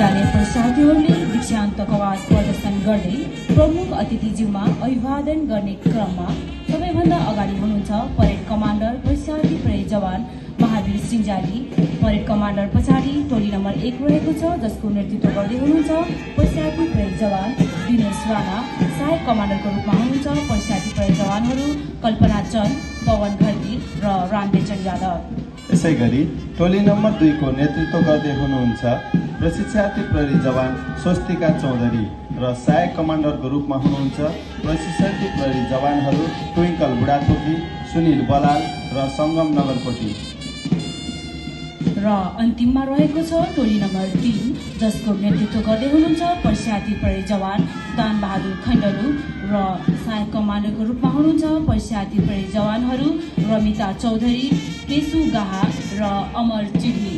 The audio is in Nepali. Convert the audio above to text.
विद्यालय परीक्षार्थीहरूले दीक्षान्त कवास प्रदर्शन गर्दै प्रमुख अतिथिज्यूमा अभिवादन गर्ने क्रममा सबैभन्दा अगाडि हुनुहुन्छ परेड कमान्डर परीक्षार्थी परेड जवान महावीर सिंजाली। परेड कमान्डर पछाडि टोली नम्बर 1 रहेको छ, जसको नेतृत्व गर्दै हुनुहुन्छ परीक्षार्थी परेड जवान दिनेश राणा। सहायक कमान्डरको रूपमा हुनुहुन्छ परीक्षार्थी परेड जवानहरू कल्पना चन्द, पवन घरती र रामबेचन यादव। यसैगरी टोली नम्बर 2 को नेतृत्व गर्दै हुनुहुन्छ प्रशिक्षार्थी प्रहरी जवान स्वस्तिका चौधरी र सहायक कमान्डरको रूपमा हुनुहुन्छ प्रशिक्षार्थी प्रहरी जवानहरू ट्विङ्कल बुढाथोकी, सुनिल बलाल र सङ्गम नगरकोटी। र अन्तिममा रहेको छ टोली नम्बर 3, जसको नेतृत्व गर्दै हुनुहुन्छ परीक्षार्थी परेड जवान दान बहादुर खण्डलु र सहायक कमान्डरको रूपमा हुनुहुन्छ परीक्षार्थी परेड जवानहरू रमिता चौधरी, केशु गाहा र अमर चिग्ली।